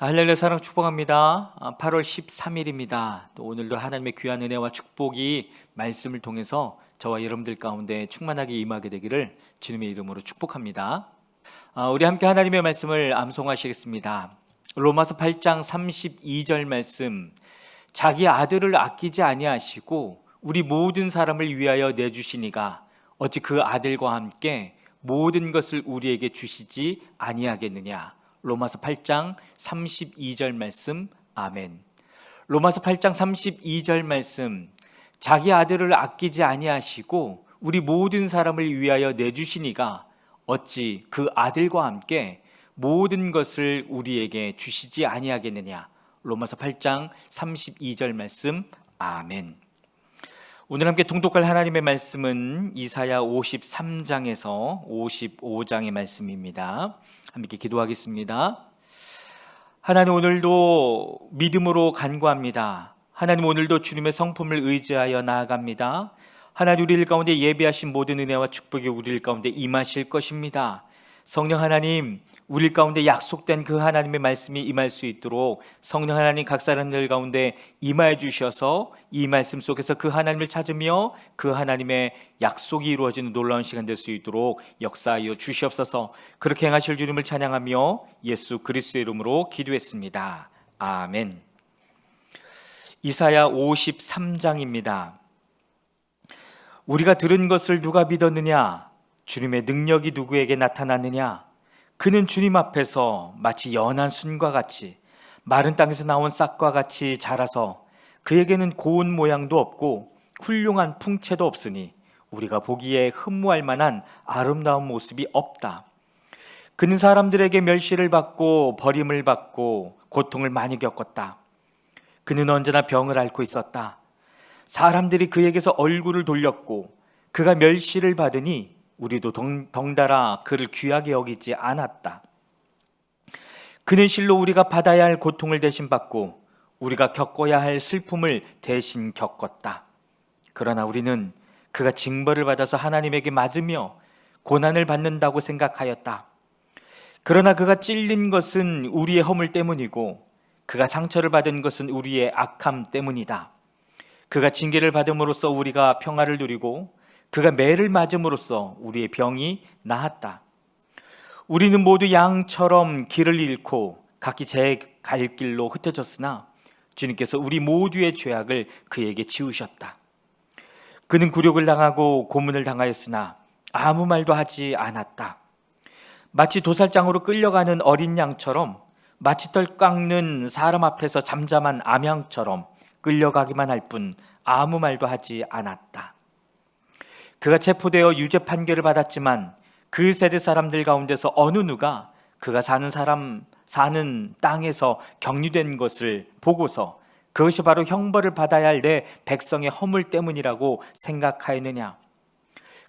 할렐루야 사랑 축복합니다. 8월 13일입니다. 또 오늘도 하나님의 귀한 은혜와 축복이 말씀을 통해서 저와 여러분들 가운데 충만하게 임하게 되기를 주님의 이름으로 축복합니다. 우리 함께 하나님의 말씀을 암송하시겠습니다. 로마서 8장 32절 말씀, 자기 아들을 아끼지 아니하시고 우리 모든 사람을 위하여 내주시니가 어찌 그 아들과 함께 모든 것을 우리에게 주시지 아니하겠느냐. 로마서 8장 32절 말씀. 아멘. 로마서 8장 32절 말씀, 자기 아들을 아끼지 아니하시고 우리 모든 사람을 위하여 내주시니가 어찌 그 아들과 함께 모든 것을 우리에게 주시지 아니하겠느냐. 로마서 8장 32절 말씀. 아멘. 오늘 함께 통독할 하나님의 말씀은 이사야 53장에서 55장의 말씀입니다. 함께 기도하겠습니다. 하나님, 오늘도 믿음으로 간구합니다. 하나님, 오늘도 주님의 성품을 의지하여 나아갑니다. 하나님, 우리 일 가운데 예비하신 모든 은혜와 축복이 우리 일 가운데 임하실 것입니다. 성령 하나님, 우리 일 가운데 약속된 그 하나님의 말씀이 임할 수 있도록 성령 하나님 각 사람들 가운데 임하여 주셔서 이 말씀 속에서 그 하나님을 찾으며 그 하나님의 약속이 이루어지는 놀라운 시간 될 수 있도록 역사하여 주시옵소서. 그렇게 행하실 주님을 찬양하며 예수 그리스도의 이름으로 기도했습니다. 아멘. 이사야 53장입니다. 우리가 들은 것을 누가 믿었느냐? 주님의 능력이 누구에게 나타났느냐? 그는 주님 앞에서 마치 연한 순과 같이 마른 땅에서 나온 싹과 같이 자라서 그에게는 고운 모양도 없고 훌륭한 풍채도 없으니 우리가 보기에 흠모할 만한 아름다운 모습이 없다. 그는 사람들에게 멸시를 받고 버림을 받고 고통을 많이 겪었다. 그는 언제나 병을 앓고 있었다. 사람들이 그에게서 얼굴을 돌렸고 그가 멸시를 받으니 우리도 덩달아 그를 귀하게 여기지 않았다. 그는 실로 우리가 받아야 할 고통을 대신 받고 우리가 겪어야 할 슬픔을 대신 겪었다. 그러나 우리는 그가 징벌을 받아서 하나님에게 맞으며 고난을 받는다고 생각하였다. 그러나 그가 찔린 것은 우리의 허물 때문이고 그가 상처를 받은 것은 우리의 악함 때문이다. 그가 징계를 받음으로써 우리가 평화를 누리고 그가 매를 맞음으로써 우리의 병이 나았다. 우리는 모두 양처럼 길을 잃고 각기 제 갈 길로 흩어졌으나 주님께서 우리 모두의 죄악을 그에게 지우셨다. 그는 굴욕을 당하고 고문을 당하였으나 아무 말도 하지 않았다. 마치 도살장으로 끌려가는 어린 양처럼, 마치 털 깎는 사람 앞에서 잠잠한 암양처럼 끌려가기만 할 뿐 아무 말도 하지 않았다. 그가 체포되어 유죄 판결을 받았지만 그 세대 사람들 가운데서 어느 누가 그가 사는 땅에서 격리된 것을 보고서 그것이 바로 형벌을 받아야 할 내 백성의 허물 때문이라고 생각하였느냐?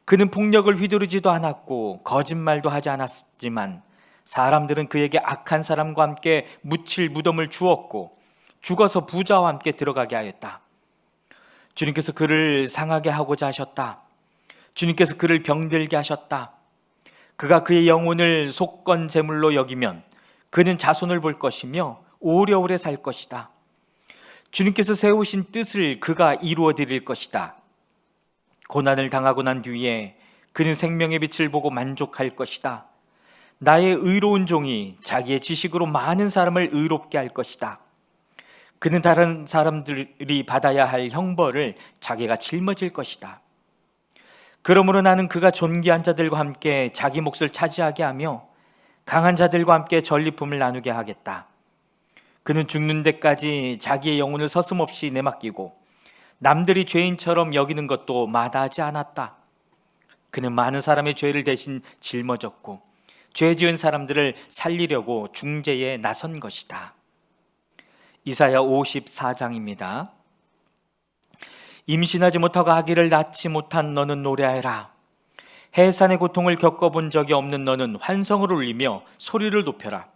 그는 폭력을 휘두르지도 않았고 거짓말도 하지 않았지만 사람들은 그에게 악한 사람과 함께 묻힐 무덤을 주었고 죽어서 부자와 함께 들어가게 하였다. 주님께서 그를 상하게 하고자 하셨다. 주님께서 그를 병들게 하셨다. 그가 그의 영혼을 속건 제물로 여기면 그는 자손을 볼 것이며 오래오래 살 것이다. 주님께서 세우신 뜻을 그가 이루어 드릴 것이다. 고난을 당하고 난 뒤에 그는 생명의 빛을 보고 만족할 것이다. 나의 의로운 종이 자기의 지식으로 많은 사람을 의롭게 할 것이다. 그는 다른 사람들이 받아야 할 형벌을 자기가 짊어질 것이다. 그러므로 나는 그가 존귀한 자들과 함께 자기 몫을 차지하게 하며 강한 자들과 함께 전리품을 나누게 하겠다. 그는 죽는 데까지 자기의 영혼을 서슴없이 내맡기고 남들이 죄인처럼 여기는 것도 마다하지 않았다. 그는 많은 사람의 죄를 대신 짊어졌고 죄 지은 사람들을 살리려고 중재에 나선 것이다. 이사야 54장입니다. 임신하지 못하고 아기를 낳지 못한 너는 노래하여라. 해산의 고통을 겪어본 적이 없는 너는 환성을 울리며 소리를 높여라.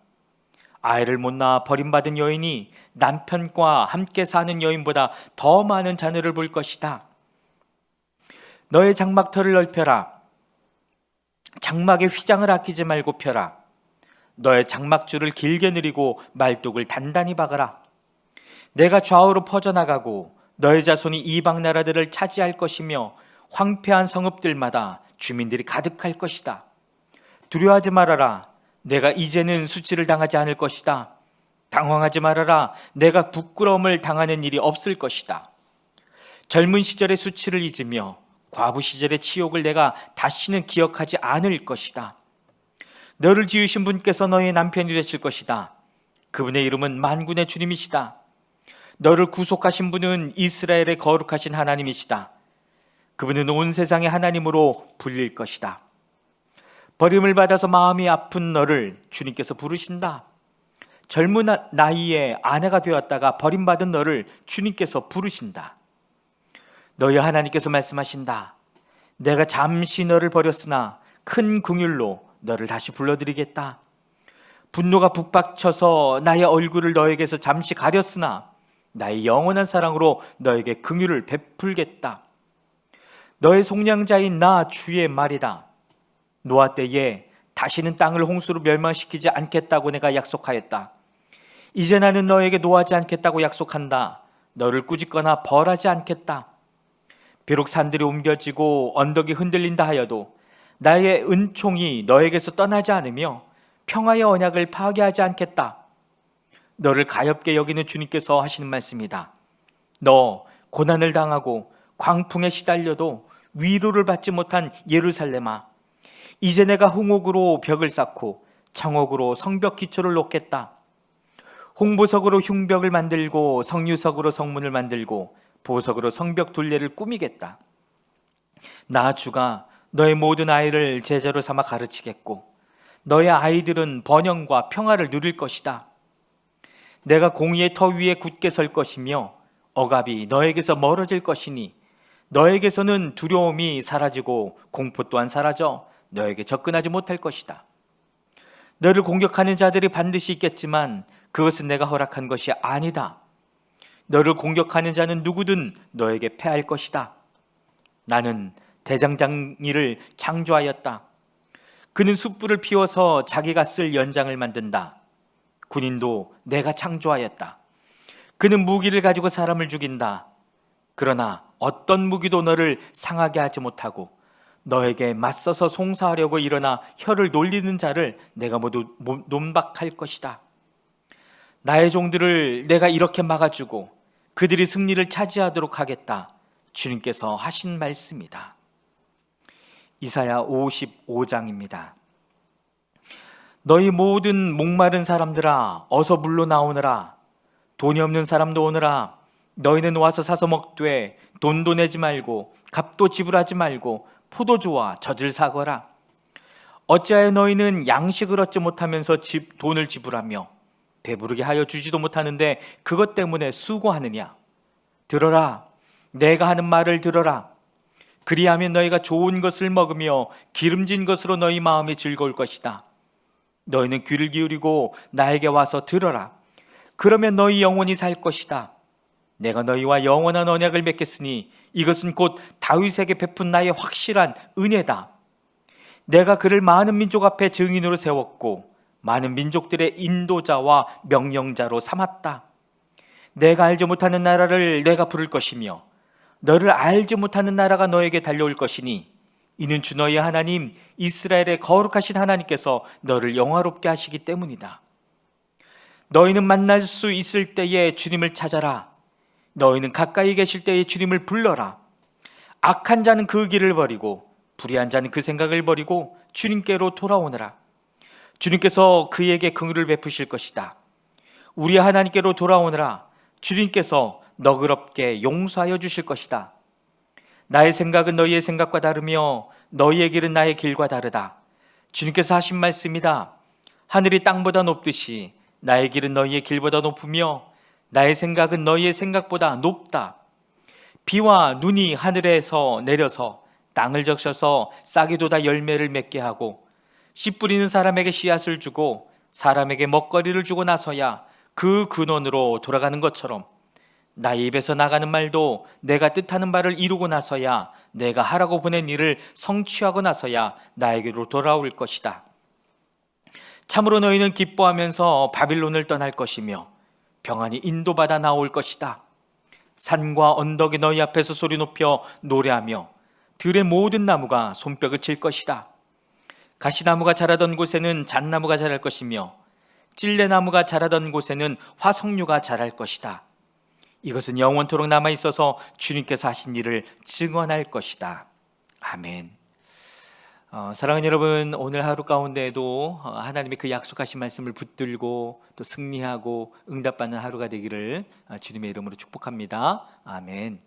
아이를 못 낳아 버림받은 여인이 남편과 함께 사는 여인보다 더 많은 자녀를 볼 것이다. 너의 장막터를 넓혀라. 장막의 휘장을 아끼지 말고 펴라. 너의 장막줄을 길게 늘이고 말뚝을 단단히 박아라. 내가 좌우로 퍼져나가고 너의 자손이 이방 나라들을 차지할 것이며 황폐한 성읍들마다 주민들이 가득할 것이다. 두려워하지 말아라. 내가 이제는 수치를 당하지 않을 것이다. 당황하지 말아라. 내가 부끄러움을 당하는 일이 없을 것이다. 젊은 시절의 수치를 잊으며 과부 시절의 치욕을 내가 다시는 기억하지 않을 것이다. 너를 지으신 분께서 너의 남편이 되실 것이다. 그분의 이름은 만군의 주님이시다. 너를 구속하신 분은 이스라엘의 거룩하신 하나님이시다. 그분은 온 세상의 하나님으로 불릴 것이다. 버림을 받아서 마음이 아픈 너를 주님께서 부르신다. 젊은 나이에 아내가 되었다가 버림받은 너를 주님께서 부르신다. 너희 하나님께서 말씀하신다. 내가 잠시 너를 버렸으나 큰 긍휼로 너를 다시 불러드리겠다. 분노가 북받쳐서 나의 얼굴을 너에게서 잠시 가렸으나 나의 영원한 사랑으로 너에게 긍휼을 베풀겠다. 너의 속량자인 나 주의 말이다. 노아 때에 다시는 땅을 홍수로 멸망시키지 않겠다고 내가 약속하였다. 이제 나는 너에게 노하지 않겠다고 약속한다. 너를 꾸짖거나 벌하지 않겠다. 비록 산들이 옮겨지고 언덕이 흔들린다 하여도 나의 은총이 너에게서 떠나지 않으며 평화의 언약을 파괴하지 않겠다. 너를 가엾게 여기는 주님께서 하시는 말씀이다. 너 고난을 당하고 광풍에 시달려도 위로를 받지 못한 예루살렘아, 이제 내가 홍옥으로 벽을 쌓고 청옥으로 성벽 기초를 놓겠다. 홍보석으로 흉벽을 만들고 성유석으로 성문을 만들고 보석으로 성벽 둘레를 꾸미겠다. 나 주가 너의 모든 아이를 제자로 삼아 가르치겠고 너의 아이들은 번영과 평화를 누릴 것이다. 내가 공의의 터 위에 굳게 설 것이며 억압이 너에게서 멀어질 것이니 너에게서는 두려움이 사라지고 공포 또한 사라져 너에게 접근하지 못할 것이다. 너를 공격하는 자들이 반드시 있겠지만 그것은 내가 허락한 것이 아니다. 너를 공격하는 자는 누구든 너에게 패할 것이다. 나는 대장장이를 창조하였다. 그는 숯불을 피워서 자기가 쓸 연장을 만든다. 군인도 내가 창조하였다. 그는 무기를 가지고 사람을 죽인다. 그러나 어떤 무기도 너를 상하게 하지 못하고 너에게 맞서서 송사하려고 일어나 혀를 놀리는 자를 내가 모두 논박할 것이다. 나의 종들을 내가 이렇게 막아주고 그들이 승리를 차지하도록 하겠다. 주님께서 하신 말씀이다. 이사야 55장입니다. 너희 모든 목마른 사람들아 어서 물로 나오너라. 돈이 없는 사람도 오너라. 너희는 와서 사서 먹되 돈도 내지 말고 값도 지불하지 말고 포도주와 젖을 사거라. 어찌하여 너희는 양식을 얻지 못하면서 돈을 지불하며 배부르게 하여 주지도 못하는데 그것 때문에 수고하느냐? 들어라. 내가 하는 말을 들어라. 그리하면 너희가 좋은 것을 먹으며 기름진 것으로 너희 마음이 즐거울 것이다. 너희는 귀를 기울이고 나에게 와서 들어라. 그러면 너희 영혼이 살 것이다. 내가 너희와 영원한 언약을 맺겠으니 이것은 곧 다윗에게 베푼 나의 확실한 은혜다. 내가 그를 많은 민족 앞에 증인으로 세웠고 많은 민족들의 인도자와 명령자로 삼았다. 내가 알지 못하는 나라를 내가 부를 것이며 너를 알지 못하는 나라가 너에게 달려올 것이니 이는 주 너희의 하나님 이스라엘의 거룩하신 하나님께서 너를 영화롭게 하시기 때문이다. 너희는 만날 수 있을 때에 주님을 찾아라. 너희는 가까이 계실 때에 주님을 불러라. 악한 자는 그 길을 버리고 불의한 자는 그 생각을 버리고 주님께로 돌아오너라. 주님께서 그에게 긍휼을 베푸실 것이다. 우리 하나님께로 돌아오너라. 주님께서 너그럽게 용서하여 주실 것이다. 나의 생각은 너희의 생각과 다르며 너희의 길은 나의 길과 다르다. 주님께서 하신 말씀이다. 하늘이 땅보다 높듯이 나의 길은 너희의 길보다 높으며 나의 생각은 너희의 생각보다 높다. 비와 눈이 하늘에서 내려서 땅을 적셔서 싹이 돋아 열매를 맺게 하고 씨 뿌리는 사람에게 씨앗을 주고 사람에게 먹거리를 주고 나서야 그 근원으로 돌아가는 것처럼 나의 입에서 나가는 말도 내가 뜻하는 바를 이루고 나서야 내가 하라고 보낸 일을 성취하고 나서야 나에게로 돌아올 것이다. 참으로 너희는 기뻐하면서 바빌론을 떠날 것이며 평안히 인도받아 나올 것이다. 산과 언덕이 너희 앞에서 소리 높여 노래하며 들의 모든 나무가 손뼉을 칠 것이다. 가시나무가 자라던 곳에는 잣나무가 자랄 것이며 찔레나무가 자라던 곳에는 화석류가 자랄 것이다. 이것은 영원토록 남아있어서 주님께서 하신 일을 증언할 것이다. 아멘. 사랑하는 여러분, 오늘 하루 가운데에도 하나님의 그 약속하신 말씀을 붙들고 또 승리하고 응답받는 하루가 되기를 주님의 이름으로 축복합니다. 아멘.